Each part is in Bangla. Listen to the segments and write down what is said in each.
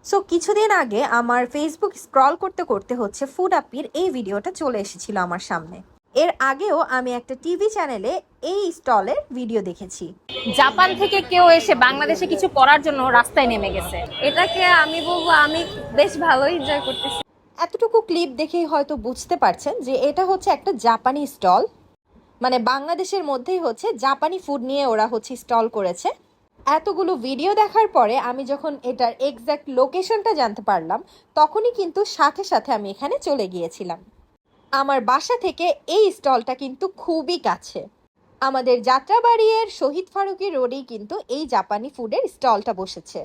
সো কিছুদিন আগে আমার ফেসবুক স্ক্রল করতে করতে হচ্ছে ফুড আপির এই ভিডিওটা চলে এসেছিল আমার সামনে। এর আগেও আমি একটা টিভি চ্যানেলে এই স্টলের ভিডিও দেখেছি। জাপান থেকে কেউ এসে বাংলাদেশে কিছু করার জন্য রাস্তায় নেমে গেছে। এটাকে আমি বলবো আমি বেশ ভালো এনজয় করতেছি। এতটুকু ক্লিপ দেখেই হয়তো বুঝতে পারছেন যে এটা হচ্ছে একটা জাপানি স্টল, মানে বাংলাদেশের মধ্যেই হচ্ছে জাপানি ফুড নিয়ে ওরা হচ্ছে স্টল করেছে। এতগুলো ভিডিও দেখার পরে আমি যখন এটার এক্স্যাক্ট লোকেশনটা জানতে পারলাম, তখনই কিন্তু সাথে সাথে আমি এখানে চলে গিয়েছিলাম। আমার বাসা থেকে এই স্টলটা কিন্তু খুবই কাছে। আমাদের যাত্রাবাড়ির শহীদ ফারুকী রোডেই কিন্তু এই জাপানি ফুডের স্টলটা বসেছে।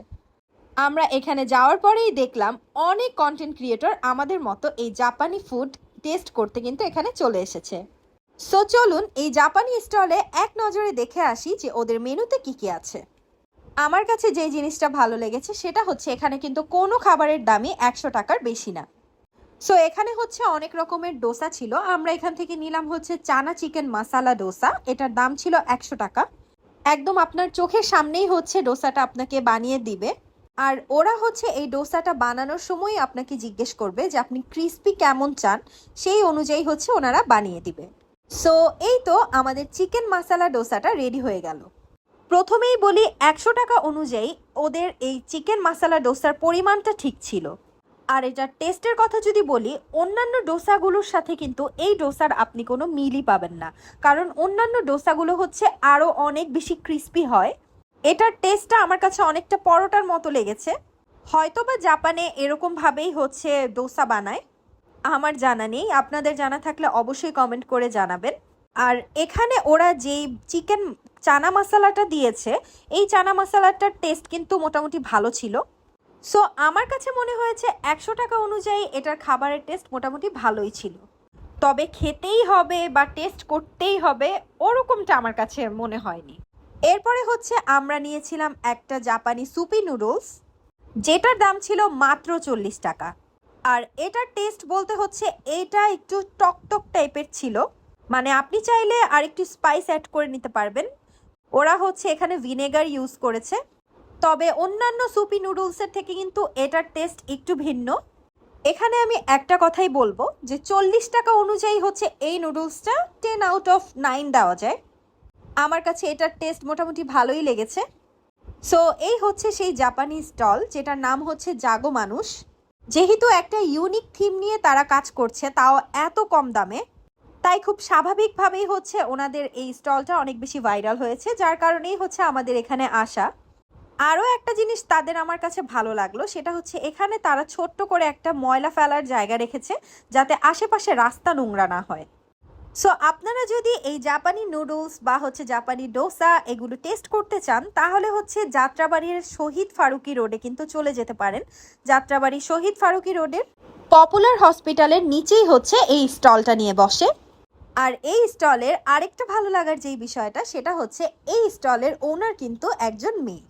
আমরা এখানে যাওয়ার পরেই দেখলাম অনেক কন্টেন্ট ক্রিয়েটর আমাদের মতো এই জাপানি ফুড টেস্ট করতে কিন্তু এখানে চলে এসেছে। সো চলুন এই জাপানি স্টলে এক নজরে দেখে আসি যে ওদের মেনুতে কি কি আছে। আমার কাছে যে জিনিসটা ভালো লেগেছে সেটা হচ্ছে এখানে কিন্তু কোনো খাবারের দামই 100 টাকার বেশি না। সো এখানে হচ্ছে অনেক রকমের ডোসা ছিল। আমরা এখান থেকে নিলাম হচ্ছে চানা চিকেন মাসালা ডোসা। এটার দাম ছিল 100 টাকা। একদম আপনার চোখের সামনেই হচ্ছে ডোসাটা আপনাকে বানিয়ে দিবে। আর ওরা হচ্ছে এই ডোসাটা বানানোর সময় আপনাকে জিজ্ঞেস করবে যে আপনি ক্রিস্পি কেমন চান, সেই অনুযায়ী হচ্ছে ওনারা বানিয়ে দিবে। সো এই তো আমাদের চিকেন মাসালা ডোসাটা রেডি হয়ে গেল। প্রথমেই বলি 100 টাকা অনুযায়ী ওদের এই চিকেন মাসালা ডোসার পরিমাণটা ঠিক ছিল। আর এটার টেস্টের কথা যদি বলি, অন্যান্য ডোসাগুলোর সাথে কিন্তু এই ডোসার আপনি কোনো মিলই পাবেন না, কারণ অন্যান্য ডোসাগুলো হচ্ছে আরও অনেক বেশি ক্রিস্পি হয়। এটার টেস্টটা আমার কাছে অনেকটা পরোটার মতো লেগেছে। হয়তোবা জাপানে এরকমভাবেই হচ্ছে ডোসা বানায়, আমার জানা নেই। আপনাদের জানা থাকলে অবশ্যই কমেন্ট করে জানাবেন। আর এখানে ওরা যেই চিকেন চানা মশলাটা দিয়েছে, এই চানা মশলাটার টেস্ট কিন্তু মোটামুটি ভালো ছিল। সো আমার কাছে মনে হয়েছে 100 টাকা অনুযায়ী এটার খাবারের টেস্ট মোটামুটি ভালোই ছিল। তবে খেতেই হবে বা টেস্ট করতেই হবে ওরকমটা আমার কাছে মনে হয়নি। এরপরে হচ্ছে আমরা নিয়েছিলাম একটা জাপানি সুপি নুডলস, যেটার দাম ছিল মাত্র 40 টাকা। আর এটার টেস্ট বলতে হচ্ছে এটা একটু টকটক টাইপের ছিল, মানে আপনি চাইলে আর একটু স্পাইস অ্যাড করে নিতে পারবেন। ওরা হচ্ছে এখানে ভিনেগার ইউজ করেছে। তবে অন্যান্য সুপি নুডলসের থেকে কিন্তু এটার টেস্ট একটু ভিন্ন। এখানে আমি একটা কথাই বলবো যে 40 টাকা অনুযায়ী হচ্ছে এই নুডলসটা 10 আউট অফ 9 দেওয়া যায়। আমার কাছে এটার টেস্ট মোটামুটি ভালোই লেগেছে। সো এই হচ্ছে সেই জাপানি স্টল, যেটার নাম হচ্ছে জাগো মানুষ। যেহেতু একটা ইউনিক থিম নিয়ে তারা কাজ করছে, তাও এত কম দামে, তাই খুব স্বাভাবিকভাবেই হচ্ছে ওনাদের এই স্টলটা অনেক বেশি ভাইরাল হয়েছে, যার কারণেই হচ্ছে আমাদের এখানে আসা। আরও একটা জিনিস তাদের আমার কাছে ভালো লাগলো, সেটা হচ্ছে এখানে তারা ছোট্ট করে একটা ময়লা ফেলার জায়গা রেখেছে, যাতে আশেপাশে রাস্তা নোংরা না হয়। সো আপনারা যদি এই জাপানি নুডলস বা হচ্ছে জাপানি ডোসা এগুলো টেস্ট করতে চান, তাহলে হচ্ছে যাত্রাবাড়ির শহীদ ফারুকী রোডে কিন্তু চলে যেতে পারেন। যাত্রাবাড়ি শহীদ ফারুকী রোডের পপুলার হসপিটালের নিচেই হচ্ছে এই স্টলটা নিয়ে বসে। আর এই স্টলের আরেকটা ভালো লাগার যেই বিষয়টা, সেটা হচ্ছে এই স্টলের ওনার কিন্তু একজন মেয়ে।